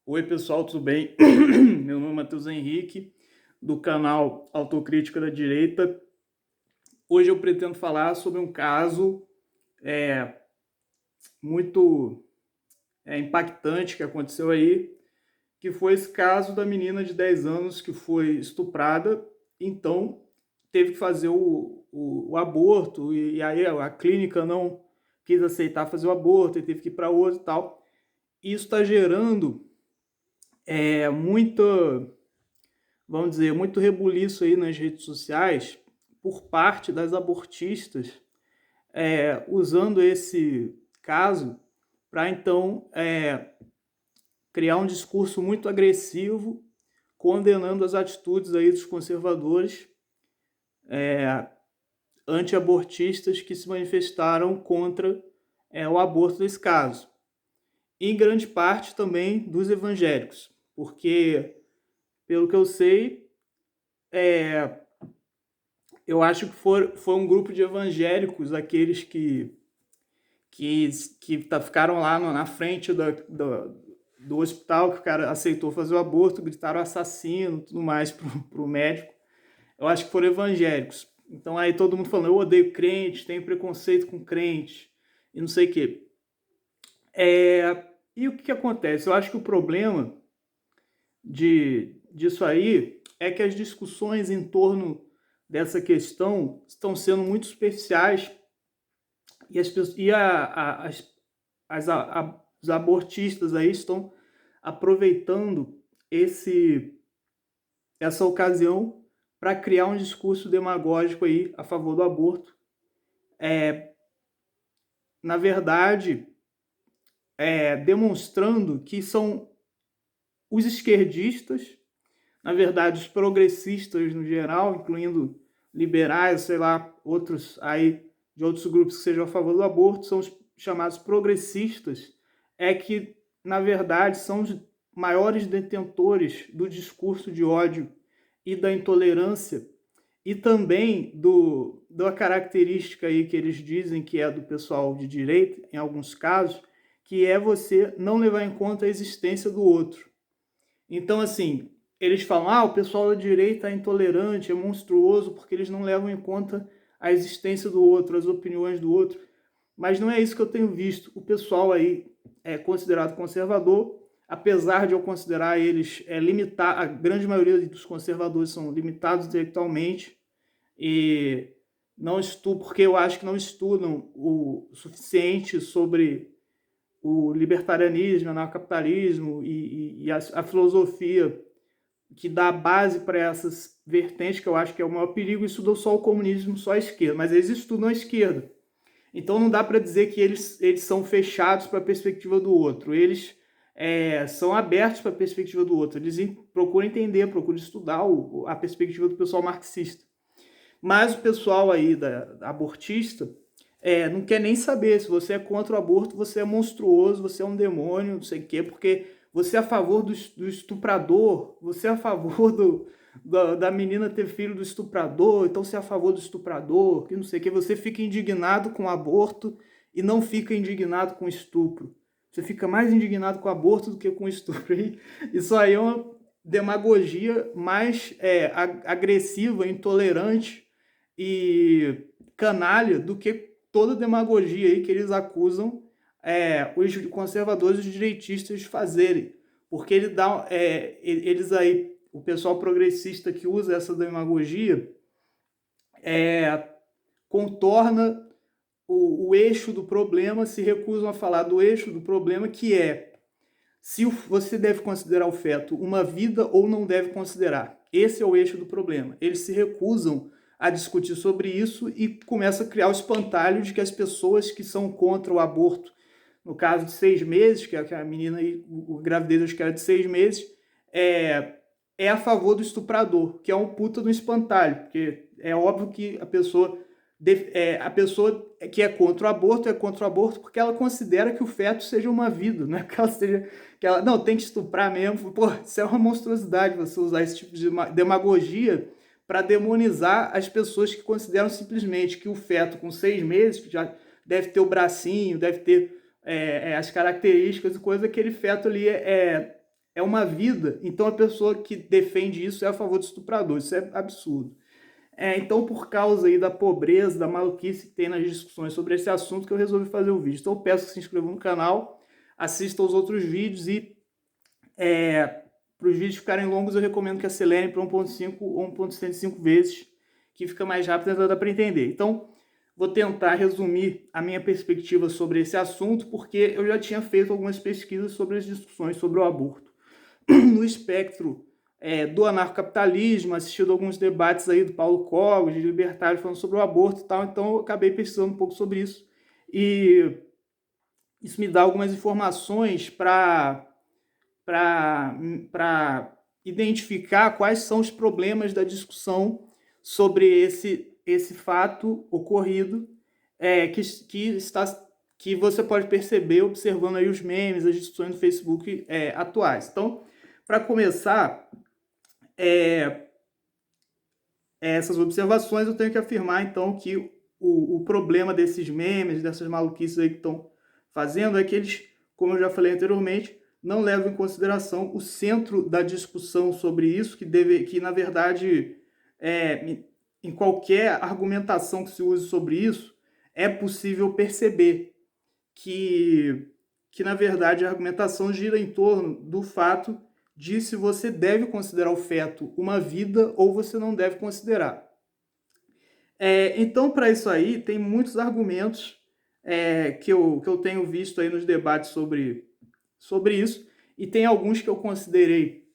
Oi, pessoal, tudo bem? Meu nome é Matheus Henrique, do canal Autocrítica da Direita. Hoje eu pretendo falar sobre um caso é, muito impactante que aconteceu aí, que foi esse caso da menina de 10 anos que foi estuprada, então teve que fazer o aborto, e aí a clínica não quis aceitar fazer o aborto, e teve que ir para outro e tal. Isso está gerando muita, vamos dizer, muito rebuliço aí nas redes sociais por parte das abortistas, usando esse caso para então criar um discurso muito agressivo, condenando as atitudes aí dos conservadores anti-abortistas que se manifestaram contra o aborto nesse caso. E em grande parte também dos evangélicos, porque, pelo que eu sei, eu acho que foi um grupo de evangélicos, aqueles que ficaram lá na frente do hospital, que o cara aceitou fazer o aborto, gritaram assassino e tudo mais pro médico. Eu acho que foram evangélicos. Então aí todo mundo falando, eu odeio crente, tenho preconceito com crente, e não sei o quê. E o que acontece? Eu acho que o problema disso aí é que as discussões em torno dessa questão estão sendo muito superficiais e os abortistas aí estão aproveitando essa ocasião para criar um discurso demagógico aí a favor do aborto. Na verdade, demonstrando que são os esquerdistas, na verdade, os progressistas no geral, incluindo liberais, sei lá, outros aí de outros grupos que sejam a favor do aborto, são os chamados progressistas, que, na verdade, são os maiores detentores do discurso de ódio e da intolerância, e também da característica aí que eles dizem que é do pessoal de direita, em alguns casos, que é você não levar em conta a existência do outro. Então, assim, eles falam, o pessoal da direita é intolerante, é monstruoso, porque eles não levam em conta a existência do outro, as opiniões do outro. Mas não é isso que eu tenho visto. O pessoal aí é considerado conservador, apesar de eu considerar eles limitar, a grande maioria dos conservadores são limitados intelectualmente, e não estudam, porque eu acho que não estudam o suficiente sobre o libertarianismo, o anarcapitalismo e a filosofia que dá base para essas vertentes, que eu acho que é o maior perigo. Estudam só o comunismo, só a esquerda, mas eles estudam a esquerda. Então não dá para dizer que eles são fechados para a perspectiva do outro. Eles são abertos para a perspectiva do outro. Eles procuram entender, procuram estudar a perspectiva do pessoal marxista. Mas o pessoal aí da abortista não quer nem saber. Se você é contra o aborto, você é monstruoso, você é um demônio, não sei o quê, porque você é a favor do estuprador, você é a favor da menina ter filho do estuprador, então você é a favor do estuprador, que não sei o quê. Você fica indignado com o aborto e não fica indignado com o estupro. Você fica mais indignado com o aborto do que com o estupro. Isso aí é uma demagogia mais agressiva, intolerante e canalha do que toda demagogia aí que eles acusam os conservadores e os direitistas de fazerem. Porque eles aí, o pessoal progressista que usa essa demagogia, contorna o eixo do problema, se recusam a falar do eixo do problema, que é se você deve considerar o feto uma vida ou não deve considerar. Esse é o eixo do problema. Eles se recusam a discutir sobre isso e começa a criar o espantalho de que as pessoas que são contra o aborto, no caso de 6 meses, que a menina, a gravidez acho que era de 6 meses, é a favor do estuprador, que é um puta do espantalho, porque é óbvio que a pessoa que é contra o aborto porque ela considera que o feto seja uma vida, não é que ela seja, que ela não tem que estuprar mesmo. Pô, isso é uma monstruosidade, você usar esse tipo de demagogia para demonizar as pessoas que consideram simplesmente que o feto com 6 meses, que já deve ter o bracinho, deve ter as características e coisa, aquele feto ali é uma vida, então a pessoa que defende isso é a favor do estuprador. Isso é absurdo. Então, por causa aí da pobreza, da maluquice que tem nas discussões sobre esse assunto, que eu resolvi fazer o vídeo. Então, eu peço que se inscrevam no canal, assistam os outros vídeos e para os vídeos ficarem longos, eu recomendo que acelerem para 1.5 ou 1.105 vezes, que fica mais rápido e dá para entender. Então, vou tentar resumir a minha perspectiva sobre esse assunto, porque eu já tinha feito algumas pesquisas sobre as discussões sobre o aborto no espectro do anarcocapitalismo, assistido alguns debates aí do Paulo Cogos, de libertários falando sobre o aborto e tal, então eu acabei pesquisando um pouco sobre isso. E isso me dá algumas informações para identificar quais são os problemas da discussão sobre esse fato ocorrido, que você pode perceber observando aí os memes, as discussões no Facebook atuais. Então, para começar essas observações, eu tenho que afirmar, então, que o problema desses memes, dessas maluquices aí que estão fazendo, é que eles, como eu já falei anteriormente, não levam em consideração o centro da discussão sobre isso, que na verdade, em qualquer argumentação que se use sobre isso, é possível perceber que na verdade, a argumentação gira em torno do fato de se você deve considerar o feto uma vida ou você não deve considerar. Então, para isso aí, tem muitos argumentos que eu tenho visto aí nos debates sobre isso, e tem alguns que eu considerei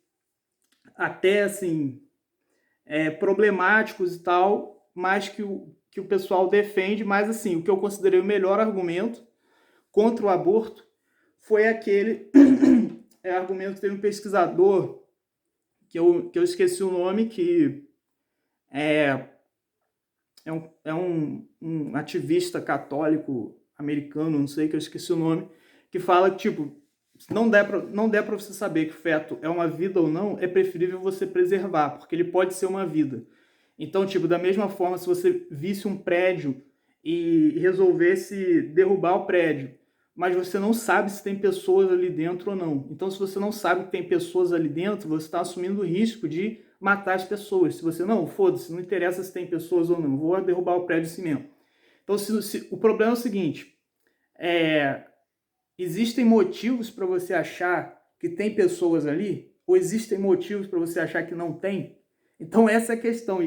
até assim problemáticos e tal, mas que o pessoal defende, mas assim, o que eu considerei o melhor argumento contra o aborto foi aquele argumento que teve um pesquisador, que eu esqueci o nome, que é um ativista católico americano, não sei, que eu esqueci o nome, que fala que, tipo, se não der para você saber que o feto é uma vida ou não, é preferível você preservar, porque ele pode ser uma vida. Então, tipo, da mesma forma, se você visse um prédio e resolvesse derrubar o prédio, mas você não sabe se tem pessoas ali dentro ou não. Então, se você não sabe que tem pessoas ali dentro, você está assumindo o risco de matar as pessoas. Se você, não, foda-se, não interessa se tem pessoas ou não, vou derrubar o prédio assim mesmo. Então, o problema é o seguinte, existem motivos para você achar que tem pessoas ali, ou existem motivos para você achar que não tem? Então, essa é a questão.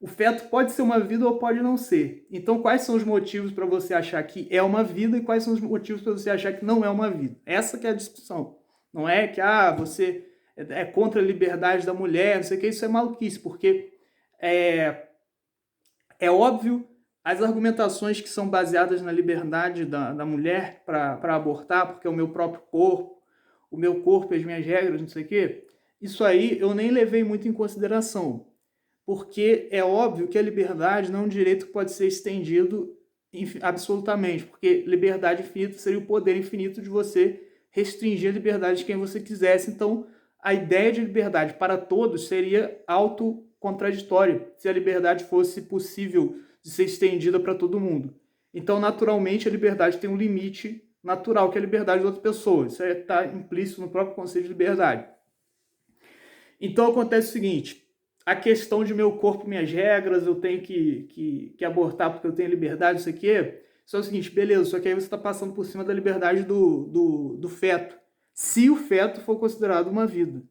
O feto pode ser uma vida ou pode não ser. Então, quais são os motivos para você achar que é uma vida e quais são os motivos para você achar que não é uma vida? Essa que é a discussão. Não é que você é contra a liberdade da mulher, não sei o que, isso é maluquice, porque é óbvio, as argumentações que são baseadas na liberdade da mulher para abortar, porque é o meu próprio corpo, o meu corpo e as minhas regras, não sei o quê, isso aí eu nem levei muito em consideração, porque é óbvio que a liberdade não é um direito que pode ser estendido absolutamente, porque liberdade infinita seria o poder infinito de você restringir a liberdade de quem você quisesse. Então, a ideia de liberdade para todos seria autocontraditória se a liberdade fosse possível de ser estendida para todo mundo. Então, naturalmente, a liberdade tem um limite natural, que é a liberdade de outra pessoa. Isso está implícito no próprio conceito de liberdade. Então, acontece o seguinte, a questão de meu corpo, minhas regras, eu tenho que abortar porque eu tenho liberdade, isso aqui, isso é o seguinte, beleza, só que aí você está passando por cima da liberdade do feto, se o feto for considerado uma vida.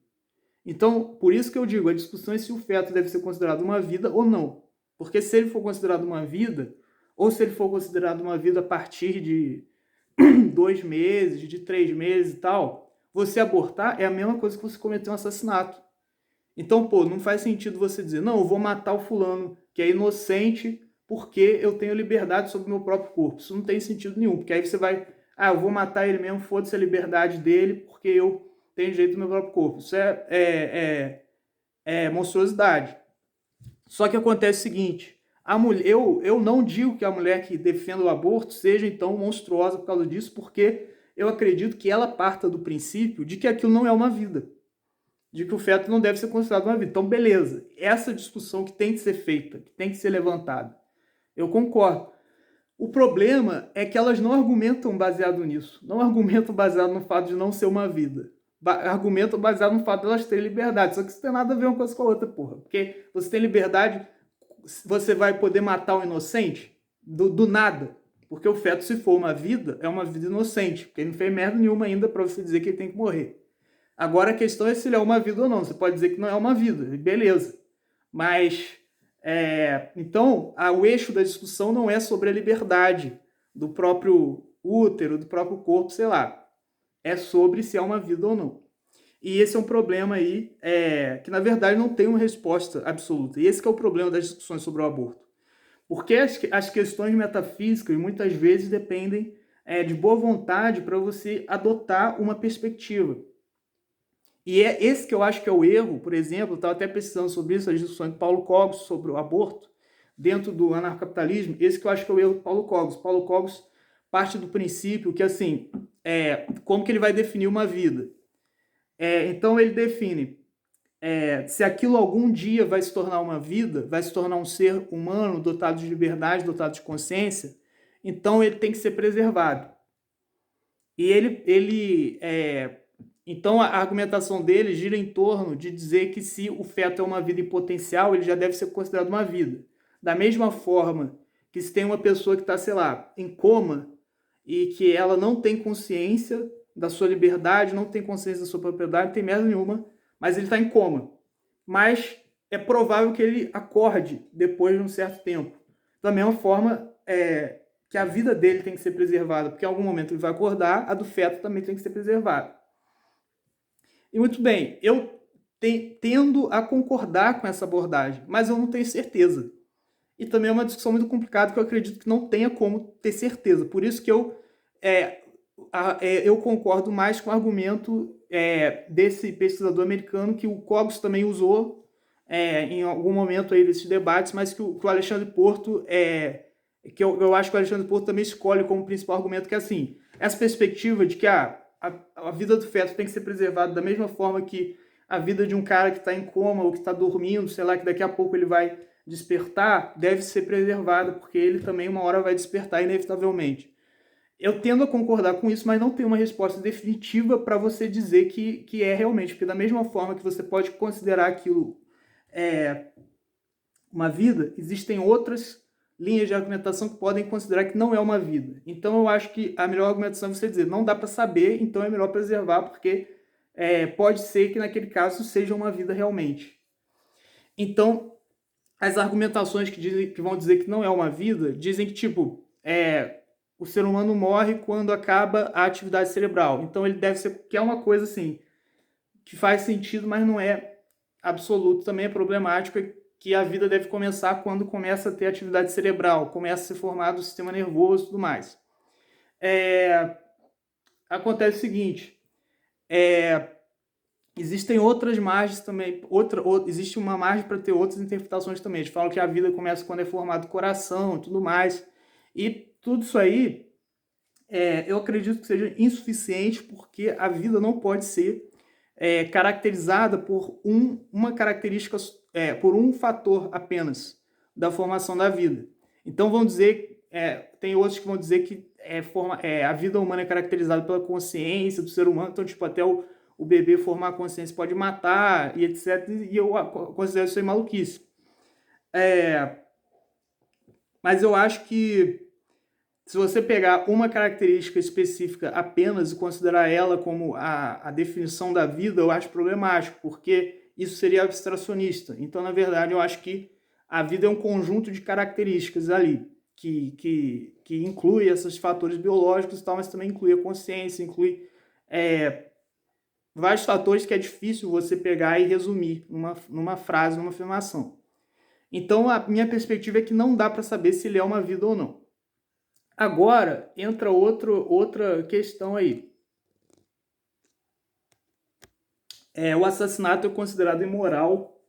Então, por isso que eu digo, a discussão é se o feto deve ser considerado uma vida ou não. Porque se ele for considerado uma vida, ou se ele for considerado uma vida a partir de 2 meses, de 3 meses e tal, você abortar é a mesma coisa que você cometer um assassinato. Então, não faz sentido você dizer, não, eu vou matar o fulano, que é inocente, porque eu tenho liberdade sobre o meu próprio corpo. Isso não tem sentido nenhum, porque aí você vai, eu vou matar ele mesmo, foda-se a liberdade dele, porque eu tenho direito do meu próprio corpo. Isso é monstruosidade. Só que acontece o seguinte, eu não digo que a mulher que defenda o aborto seja, então, monstruosa por causa disso, porque eu acredito que ela parta do princípio de que aquilo não é uma vida, de que o feto não deve ser considerado uma vida. Então, beleza, essa discussão que tem que ser feita, que tem que ser levantada, eu concordo. O problema é que elas não argumentam baseado nisso, não argumentam baseado no fato de não ser uma vida. argumentam baseado no fato de elas terem liberdade. Só que isso tem nada a ver uma coisa com a outra, porra. Porque você tem liberdade, você vai poder matar um inocente do nada. Porque o feto, se for uma vida, é uma vida inocente. Porque ele não fez merda nenhuma ainda pra você dizer que ele tem que morrer. Agora a questão é se ele é uma vida ou não. Você pode dizer que não é uma vida, beleza. Mas, então, o eixo da discussão não é sobre a liberdade do próprio útero, do próprio corpo, sei lá. É sobre se é uma vida ou não. E esse é um problema aí que, na verdade, não tem uma resposta absoluta. E esse que é o problema das discussões sobre o aborto. Porque as questões metafísicas muitas vezes dependem de boa vontade para você adotar uma perspectiva. E é esse que eu acho que é o erro, por exemplo, eu estava até pesquisando sobre isso, as discussões de Paulo Cogos sobre o aborto, dentro do anarcapitalismo, esse que eu acho que é o erro do Paulo Cogos. Paulo Cogos parte do princípio que, assim, como que ele vai definir uma vida? Então ele define se aquilo algum dia vai se tornar uma vida, vai se tornar um ser humano dotado de liberdade, dotado de consciência, então ele tem que ser preservado. E então a argumentação dele gira em torno de dizer que se o feto é uma vida em potencial, ele já deve ser considerado uma vida. Da mesma forma que se tem uma pessoa que está, sei lá, em coma e que ela não tem consciência da sua liberdade, não tem consciência da sua propriedade, não tem merda nenhuma, mas ele está em coma. Mas é provável que ele acorde depois de um certo tempo. Da mesma forma que a vida dele tem que ser preservada, porque em algum momento ele vai acordar, a do feto também tem que ser preservada. E muito bem, eu tendo a concordar com essa abordagem, mas eu não tenho certeza. E também é uma discussão muito complicada que eu acredito que não tenha como ter certeza. Por isso que eu concordo mais com o argumento desse pesquisador americano que o Cogos também usou em algum momento aí desses debates, mas que o Alexandre Porto, que eu acho que o Alexandre Porto também escolhe como principal argumento, que é assim, essa perspectiva de que a vida do feto tem que ser preservada da mesma forma que a vida de um cara que está em coma ou que está dormindo, sei lá, que daqui a pouco ele vai despertar, deve ser preservada, porque ele também uma hora vai despertar inevitavelmente. Eu tendo a concordar com isso, mas não tenho uma resposta definitiva para você dizer que é realmente, porque da mesma forma que você pode considerar aquilo uma vida, existem outras linhas de argumentação que podem considerar que não é uma vida. Então eu acho que a melhor argumentação é você dizer, não dá para saber, então é melhor preservar, porque pode ser que naquele caso seja uma vida realmente. Então, as argumentações que vão dizer que não é uma vida, dizem que, tipo, o ser humano morre quando acaba a atividade cerebral. Então ele deve ser, que é uma coisa assim, que faz sentido, mas não é absoluto, também é problemático, que a vida deve começar quando começa a ter atividade cerebral, começa a ser formado o sistema nervoso e tudo mais. Acontece o seguinte, existem outras margens também, existe uma margem para ter outras interpretações também. Eles falam que a vida começa quando é formado o coração e tudo mais. E tudo isso aí, eu acredito que seja insuficiente, porque a vida não pode ser caracterizada por uma característica, por um fator apenas da formação da vida. Então vão dizer, tem outros que vão dizer que a vida humana é caracterizada pela consciência do ser humano, então tipo, até o bebê formar consciência pode matar e etc. E eu considero isso aí maluquice. Mas eu acho que se você pegar uma característica específica apenas e considerar ela como a definição da vida, eu acho problemático, porque isso seria abstracionista. Então, na verdade, eu acho que a vida é um conjunto de características ali, que inclui esses fatores biológicos e tal, mas também inclui a consciência, inclui vários fatores que é difícil você pegar e resumir numa frase, numa afirmação. Então, a minha perspectiva é que não dá para saber se ele é uma vida ou não. Agora, entra outra questão aí. O assassinato é considerado imoral,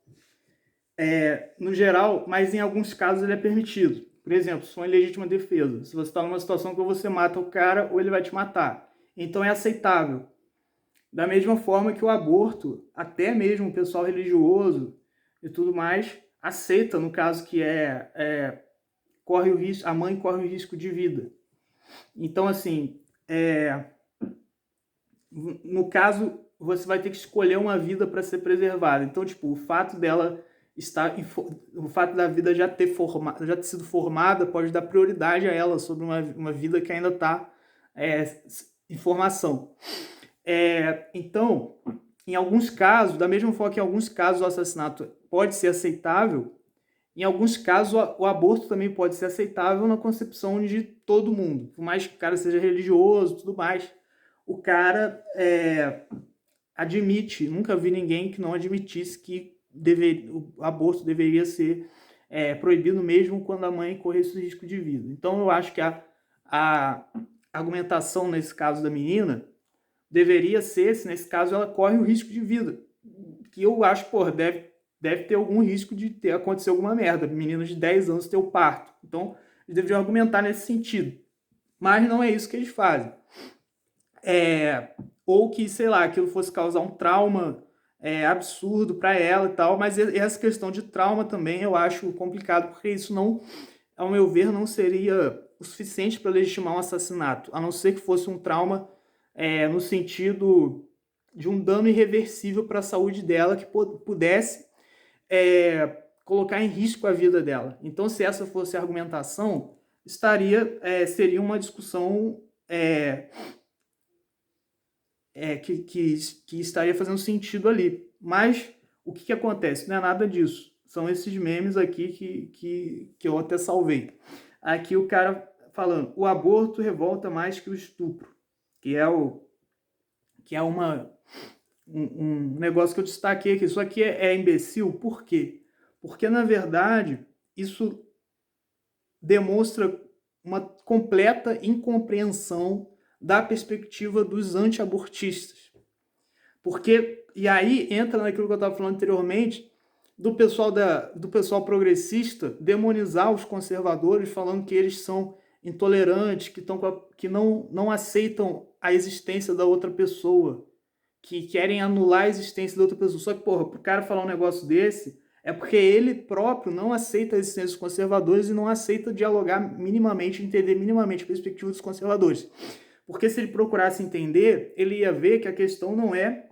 no geral, mas em alguns casos ele é permitido. Por exemplo, se for em legítima defesa. Se você está numa situação que você mata o cara ou ele vai te matar. Então é aceitável. Da mesma forma que o aborto, até mesmo o pessoal religioso e tudo mais, aceita no caso que corre o risco, a mãe corre o risco de vida. Então, assim, no caso você vai ter que escolher uma vida para ser preservada. Então, tipo, o fato da vida já ter sido formada pode dar prioridade a ela sobre uma vida que ainda está em formação. Então, em alguns casos, da mesma forma que em alguns casos o assassinato pode ser aceitável, em alguns casos o aborto também pode ser aceitável na concepção de todo mundo. Por mais que o cara seja religioso e tudo mais, o cara admite, nunca vi ninguém que não admitisse que o aborto deveria ser proibido mesmo quando a mãe corresse risco de vida. Então eu acho que a argumentação nesse caso da menina deveria ser se nesse caso ela corre o risco de vida. Que eu acho, porra, deve ter algum risco de acontecer alguma merda. Menina de 10 anos ter o parto. Então, eles deveriam argumentar nesse sentido. Mas não é isso que eles fazem. Ou que, sei lá, aquilo fosse causar um trauma absurdo para ela e tal. Mas essa questão de trauma também eu acho complicado, porque isso não, ao meu ver, não seria o suficiente para legitimar um assassinato. A não ser que fosse um trauma no sentido de um dano irreversível para a saúde dela que pudesse colocar em risco a vida dela. Então, se essa fosse a argumentação, seria uma discussão que estaria fazendo sentido ali. Mas o que acontece? Não é nada disso. São esses memes aqui que eu até salvei. Aqui o cara falando, o aborto revolta mais que o estupro, que é um negócio que eu destaquei aqui. Isso aqui é imbecil, por quê? Porque, na verdade, isso demonstra uma completa incompreensão da perspectiva dos anti-abortistas. Porque, e aí entra naquilo que eu estava falando anteriormente, do pessoal progressista demonizar os conservadores, falando que eles são intolerantes, que não aceitam a existência da outra pessoa, que querem anular a existência da outra pessoa. Só que, porra, pro cara falar um negócio desse, é porque ele próprio não aceita a existência dos conservadores e não aceita dialogar minimamente, entender minimamente a perspectiva dos conservadores. Porque se ele procurasse entender, ele ia ver que a questão não é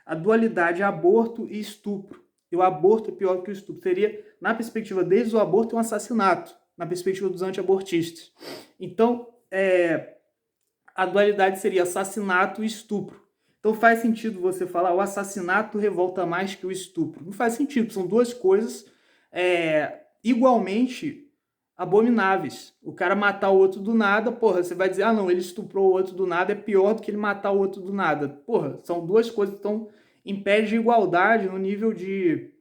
a dualidade aborto e estupro. E o aborto é pior que o estupro. Seria, na perspectiva deles, o aborto é um assassinato, na perspectiva dos anti-abortistas. Então, a dualidade seria assassinato e estupro. Então faz sentido você falar o assassinato revolta mais que o estupro. Não faz sentido, são duas coisas igualmente abomináveis. O cara matar o outro do nada, porra, você vai dizer, ah não, ele estuprou o outro do nada, é pior do que ele matar o outro do nada. Porra, são duas coisas que estão em pé de igualdade no nível de,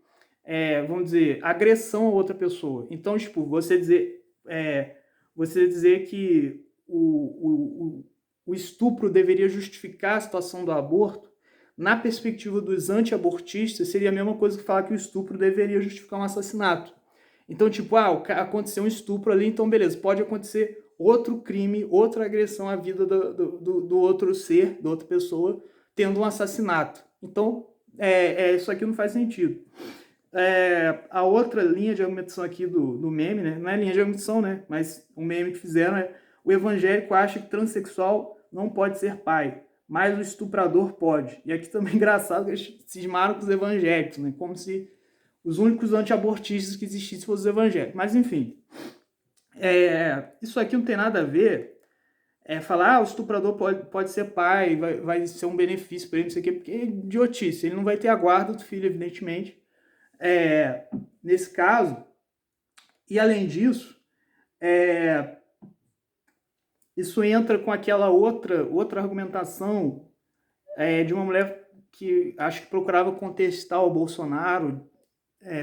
vamos dizer, agressão a outra pessoa. Então, tipo, você dizer que o estupro deveria justificar a situação do aborto, na perspectiva dos anti-abortistas, seria a mesma coisa que falar que o estupro deveria justificar um assassinato. Então, tipo, aconteceu um estupro ali, então beleza, pode acontecer outro crime, outra agressão à vida do outro ser, da outra pessoa, tendo um assassinato. Então, isso aqui não faz sentido. A outra linha de argumentação aqui do meme, né? Não é linha de argumentação, né? Mas o meme que fizeram é o evangélico acha que transexual não pode ser pai, mas o estuprador pode. E aqui também é engraçado que eles cismaram com os evangélicos, né? Como se os únicos anti-abortistas que existissem fossem os evangélicos. Mas, enfim, isso aqui não tem nada a ver. Falar, o estuprador pode ser pai, vai ser um benefício para ele, não sei o quê, porque é idiotice. Ele não vai ter a guarda do filho, evidentemente, nesse caso. E, além disso, isso entra com aquela outra argumentação de uma mulher que acho que procurava contestar o Bolsonaro,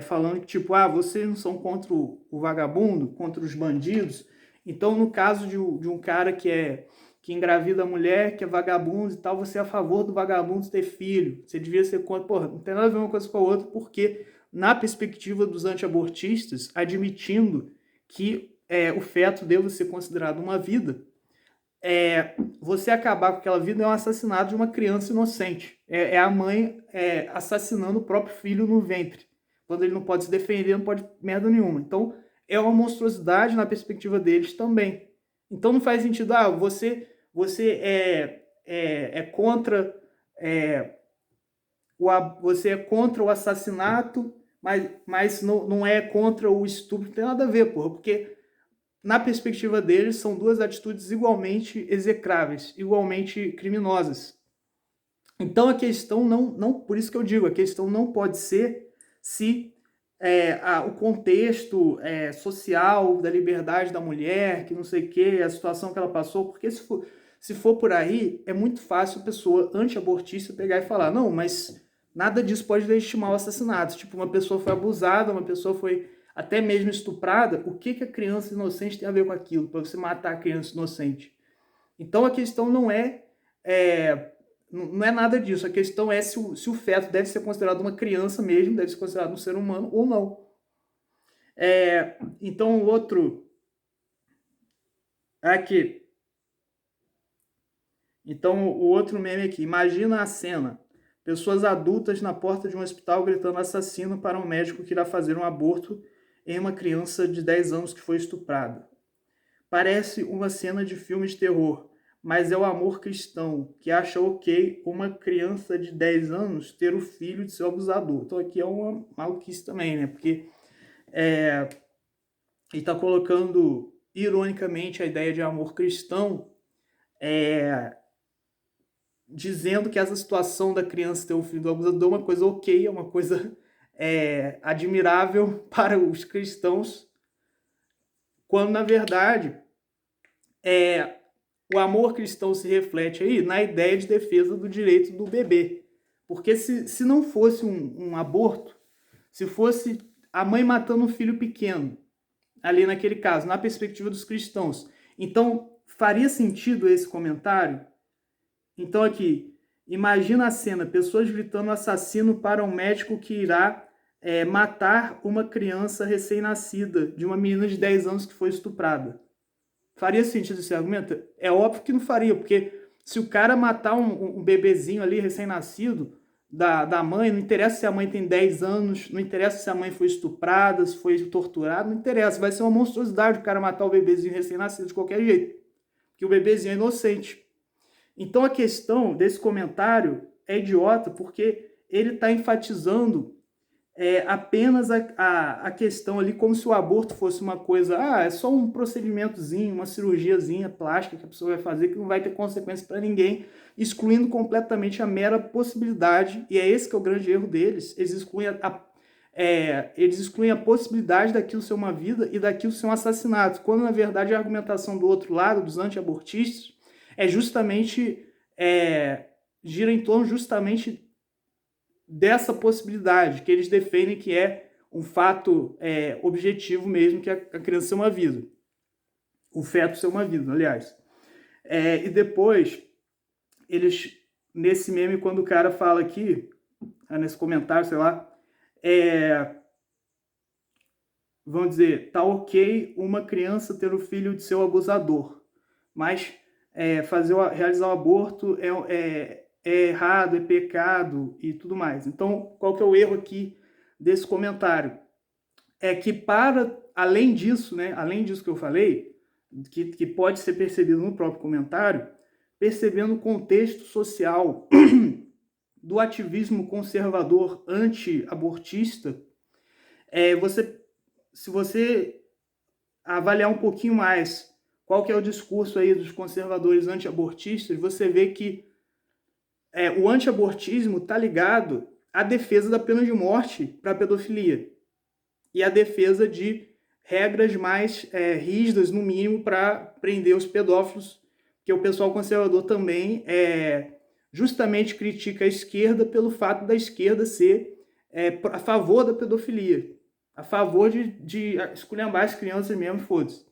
falando que, tipo, vocês não são contra o vagabundo, contra os bandidos. Então, no caso de um cara que engravida a mulher, que é vagabundo e tal, você é a favor do vagabundo ter filho. Você devia ser contra. Porra, não tem nada a ver uma coisa com a outra, porque, na perspectiva dos anti-abortistas, admitindo que o feto deva ser considerado uma vida, você acabar com aquela vida é um assassinato de uma criança inocente. É a mãe assassinando o próprio filho no ventre, quando ele não pode se defender, não pode merda nenhuma. Então, é uma monstruosidade na perspectiva deles também. Então, não faz sentido, você é contra você é contra o assassinato, mas não é contra o estupro. Não tem nada a ver, porra, porque na perspectiva deles são duas atitudes igualmente execráveis, igualmente criminosas. Então a questão não, por isso que eu digo, a questão não pode ser se o contexto social da liberdade da mulher, que não sei o que, a situação que ela passou, porque se for por aí, é muito fácil a pessoa anti-abortista pegar e falar, não, mas nada disso pode legitimar o assassinato. Tipo, uma pessoa foi abusada, uma pessoa foi até mesmo estuprada, o que a criança inocente tem a ver com aquilo, para você matar a criança inocente? Então a questão não é nada disso. A questão é se o feto deve ser considerado uma criança mesmo, deve ser considerado um ser humano ou não. Então, o outro... Aqui. Então, o outro meme aqui. Imagina a cena. Pessoas adultas na porta de um hospital gritando assassino para um médico que irá fazer um aborto em uma criança de 10 anos que foi estuprada. Parece uma cena de filme de terror, mas é o amor cristão, que acha ok uma criança de 10 anos ter o filho de seu abusador. Então aqui é uma maluquice também, né? Porque ele está colocando, ironicamente, a ideia de amor cristão, dizendo que essa situação da criança ter o filho do abusador é uma coisa ok, é uma coisa admirável para os cristãos, quando, na verdade, o amor cristão se reflete aí na ideia de defesa do direito do bebê. Porque se não fosse um aborto, se fosse a mãe matando um filho pequeno, ali naquele caso, na perspectiva dos cristãos, então faria sentido esse comentário? Então aqui, imagina a cena, pessoas gritando assassino para um médico que irá matar uma criança recém-nascida, de uma menina de 10 anos que foi estuprada. Faria sentido esse argumento? É óbvio que não faria, porque se o cara matar um bebezinho ali, recém-nascido, da mãe, não interessa se a mãe tem 10 anos, não interessa se a mãe foi estuprada, se foi torturada, não interessa, vai ser uma monstruosidade o cara matar o bebezinho recém-nascido de qualquer jeito, porque o bebezinho é inocente. Então a questão desse comentário é idiota, porque ele está enfatizando apenas a questão ali como se o aborto fosse uma coisa, é só um procedimentozinho, uma cirurgiazinha plástica que a pessoa vai fazer que não vai ter consequência para ninguém, excluindo completamente a mera possibilidade, e é esse que é o grande erro deles, eles excluem a possibilidade daquilo ser uma vida e daquilo ser um assassinato, quando na verdade a argumentação do outro lado, dos anti-abortistas, gira em torno justamente dessa possibilidade, que eles defendem que é um fato objetivo mesmo, que a criança ser uma vida. O feto ser uma vida, aliás. E depois, eles, nesse meme, quando o cara fala aqui, nesse comentário, sei lá, vão dizer, tá ok uma criança ter o filho de seu abusador, mas realizar o aborto é errado, é pecado e tudo mais. Então, qual que é o erro aqui desse comentário? É que além disso, né, além disso que eu falei, que pode ser percebido no próprio comentário, percebendo o contexto social do ativismo conservador anti-abortista, se você avaliar um pouquinho mais qual que é o discurso aí dos conservadores anti-abortistas, você vê que o anti-abortismo está ligado à defesa da pena de morte para a pedofilia e à defesa de regras mais rígidas, no mínimo, para prender os pedófilos, que o pessoal conservador também justamente critica a esquerda pelo fato da esquerda ser a favor da pedofilia, a favor de esculhambar as crianças mesmo, foda-se.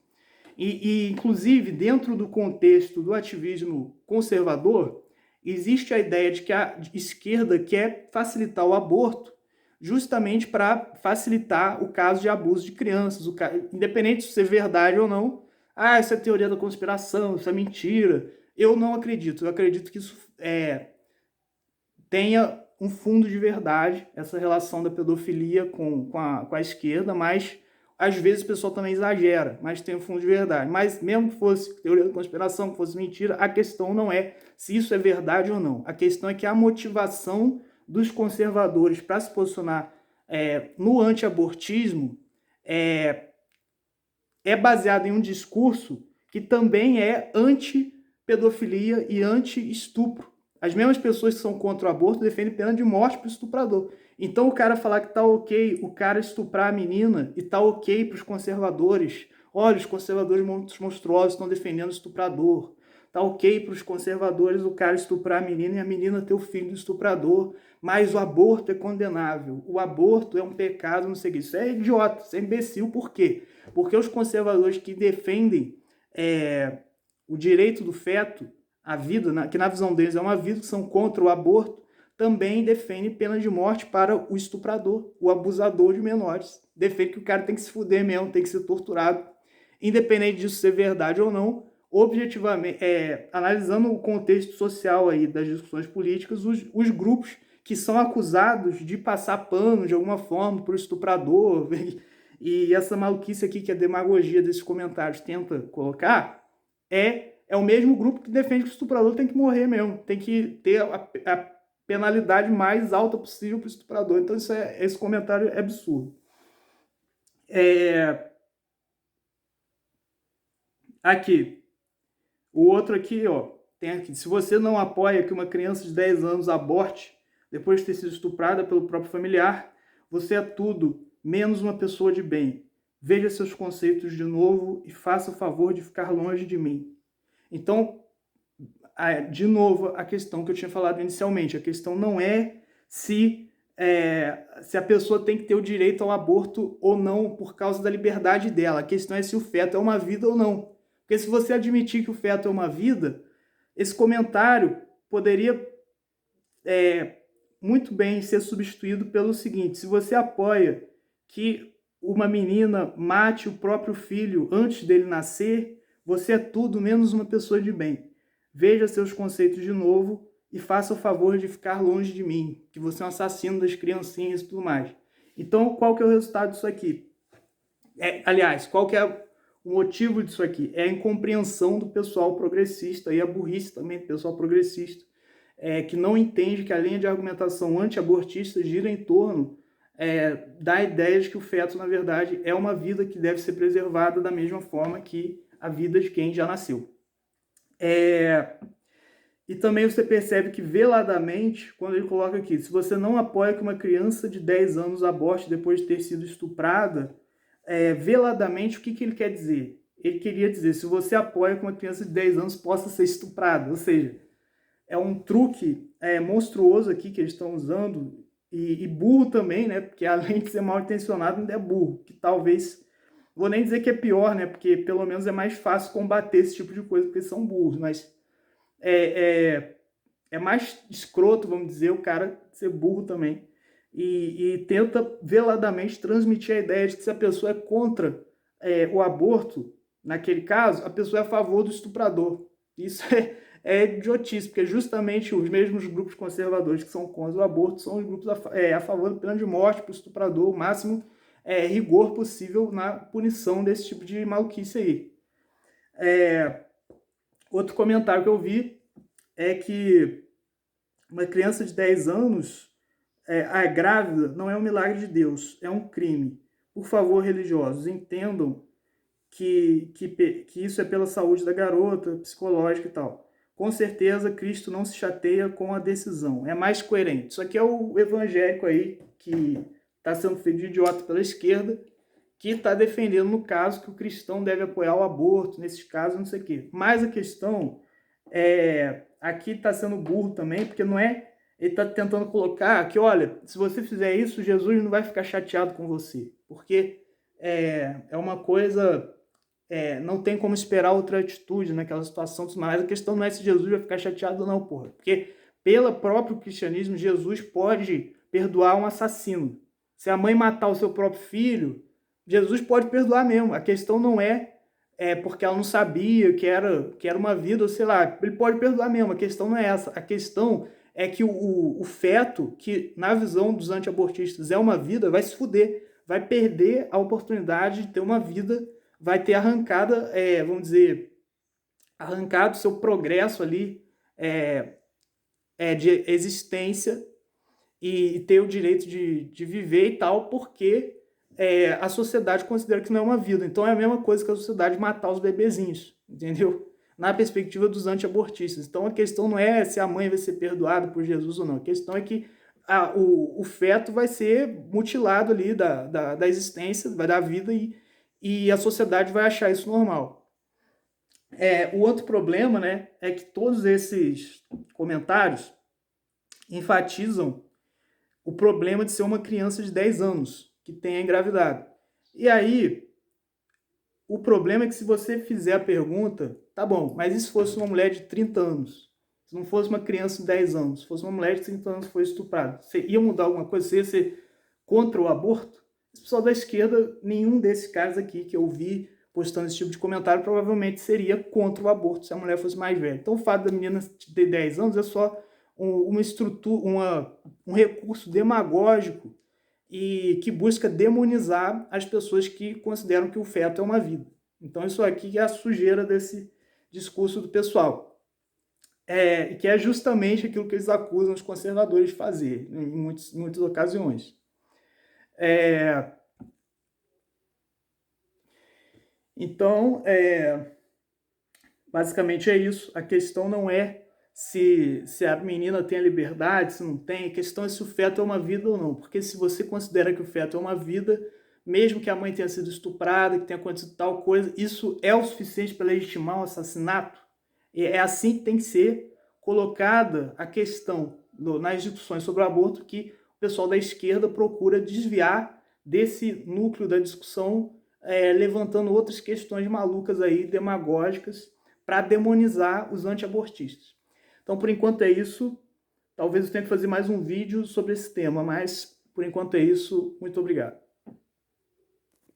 Inclusive, dentro do contexto do ativismo conservador, existe a ideia de que a esquerda quer facilitar o aborto justamente para facilitar o caso de abuso de crianças, independente de ser verdade ou não. Essa é a teoria da conspiração, isso é mentira. Eu não acredito. Eu acredito que isso tenha um fundo de verdade, essa relação da pedofilia com a esquerda, mas às vezes o pessoal também exagera, mas tem um fundo de verdade. Mas mesmo que fosse teoria da conspiração, que fosse mentira, a questão não é se isso é verdade ou não. A questão é que a motivação dos conservadores para se posicionar no anti-abortismo é baseado em um discurso que também é anti-pedofilia e anti-estupro. As mesmas pessoas que são contra o aborto defendem pena de morte para o estuprador. Então o cara falar que tá ok o cara estuprar a menina e tá ok para os conservadores. Olha, os conservadores monstruosos estão defendendo o estuprador. Tá ok para os conservadores o cara estuprar a menina e a menina ter o filho do estuprador. Mas o aborto é condenável. O aborto é um pecado, não sei o que. Isso é idiota, isso é imbecil. Por quê? Porque os conservadores que defendem o direito do feto, a vida, que na visão deles é uma vida, que são contra o aborto, também defendem pena de morte para o estuprador, o abusador de menores. Defende que o cara tem que se fuder mesmo, tem que ser torturado. Independente disso ser verdade ou não, objetivamente, analisando o contexto social aí das discussões políticas, os grupos que são acusados de passar pano de alguma forma para o estuprador, e essa maluquice aqui que a demagogia desses comentários tenta colocar, é o mesmo grupo que defende que o estuprador tem que morrer mesmo, tem que ter a penalidade mais alta possível para o estuprador. Então esse comentário é absurdo. Aqui, o outro aqui, ó, tem aqui, se você não apoia que uma criança de 10 anos aborte depois de ter sido estuprada pelo próprio familiar, você é tudo menos uma pessoa de bem. Veja seus conceitos de novo e faça o favor de ficar longe de mim. Então, de novo, a questão que eu tinha falado inicialmente, a questão não é se a pessoa tem que ter o direito ao aborto ou não por causa da liberdade dela. A questão é se o feto é uma vida ou não. Porque se você admitir que o feto é uma vida, esse comentário poderia muito bem ser substituído pelo seguinte: se você apoia que uma menina mate o próprio filho antes dele nascer, você é tudo menos uma pessoa de bem. Veja seus conceitos de novo e faça o favor de ficar longe de mim, que você é um assassino das criancinhas e tudo mais. Então, qual que é o resultado disso aqui? Aliás, qual que é o motivo disso aqui? É a incompreensão do pessoal progressista e a burrice também do pessoal progressista, que não entende que a linha de argumentação anti-abortista gira em torno da ideia de que o feto, na verdade, é uma vida que deve ser preservada da mesma forma que a vida de quem já nasceu. E também você percebe que, veladamente, quando ele coloca aqui, se você não apoia que uma criança de 10 anos aborte depois de ter sido estuprada, veladamente, o que ele quer dizer? Ele queria dizer, se você apoia que uma criança de 10 anos possa ser estuprada, ou seja, é um truque monstruoso aqui que eles estão usando, e burro também, né? Porque além de ser mal intencionado, ainda é burro, que talvez, vou nem dizer que é pior, né? Porque pelo menos é mais fácil combater esse tipo de coisa, porque são burros, mas é mais escroto, vamos dizer, o cara ser burro também. E tenta veladamente transmitir a ideia de que se a pessoa é contra o aborto, naquele caso, a pessoa é a favor do estuprador. Isso é idiotice, porque justamente os mesmos grupos conservadores que são contra o aborto são os grupos a favor da pena de morte para o estuprador, o máximo rigor possível na punição desse tipo de maluquice aí. Outro comentário que eu vi é que uma criança de 10 anos grávida não é um milagre de Deus, é um crime. Por favor, religiosos, entendam que isso é pela saúde da garota, psicológica e tal. Com certeza, Cristo não se chateia com a decisão. É mais coerente. Isso aqui é o evangélico aí, que está sendo feito de idiota pela esquerda, que está defendendo, no caso, que o cristão deve apoiar o aborto, nesses casos, não sei o quê. Mas a questão aqui está sendo burro também, porque não é... Ele está tentando colocar que, olha, se você fizer isso, Jesus não vai ficar chateado com você. Porque é uma coisa... não tem como esperar outra atitude naquela situação, mas a questão não é se Jesus vai ficar chateado ou não, porra. Porque, pelo próprio cristianismo, Jesus pode perdoar um assassino. Se a mãe matar o seu próprio filho, Jesus pode perdoar mesmo. A questão não é porque ela não sabia que era uma vida, ou sei lá, ele pode perdoar mesmo. A questão não é essa. A questão é que o feto, que na visão dos anti-abortistas é uma vida, vai se fuder, vai perder a oportunidade de ter uma vida, vai ter arrancada, vamos dizer, arrancado seu progresso ali de existência, e ter o direito de viver e tal, porque a sociedade considera que não é uma vida. Então é a mesma coisa que a sociedade matar os bebezinhos, entendeu? Na perspectiva dos antiabortistas. Então a questão não é se a mãe vai ser perdoada por Jesus ou não. A questão é que o feto vai ser mutilado ali da existência, vai dar vida e a sociedade vai achar isso normal. O outro problema, né, é que todos esses comentários enfatizam o problema de ser uma criança de 10 anos que tenha engravidado. E aí, o problema é que se você fizer a pergunta, tá bom, mas e se fosse uma mulher de 30 anos? Se não fosse uma criança de 10 anos, se fosse uma mulher de 30 anos que foi estuprada, você ia mudar alguma coisa? Você ia ser contra o aborto? Esse pessoal da esquerda, nenhum desses caras aqui que eu vi postando esse tipo de comentário, provavelmente seria contra o aborto se a mulher fosse mais velha. Então o fato da menina ter 10 anos é só uma estrutura, um recurso demagógico e que busca demonizar as pessoas que consideram que o feto é uma vida. Então isso aqui é a sujeira desse discurso do pessoal. Que é justamente aquilo que eles acusam os conservadores de fazer, em muitas ocasiões. Então, basicamente é isso. A questão não é se a menina tem a liberdade, se não tem. A questão é se o feto é uma vida ou não. Porque se você considera que o feto é uma vida, mesmo que a mãe tenha sido estuprada, que tenha acontecido tal coisa, isso é o suficiente para legitimar um assassinato? É assim que tem que ser colocada a questão nas discussões sobre o aborto, que o pessoal da esquerda procura desviar desse núcleo da discussão, levantando outras questões malucas aí, demagógicas, para demonizar os antiabortistas. Então, por enquanto é isso. Talvez eu tenha que fazer mais um vídeo sobre esse tema, mas por enquanto é isso. Muito obrigado.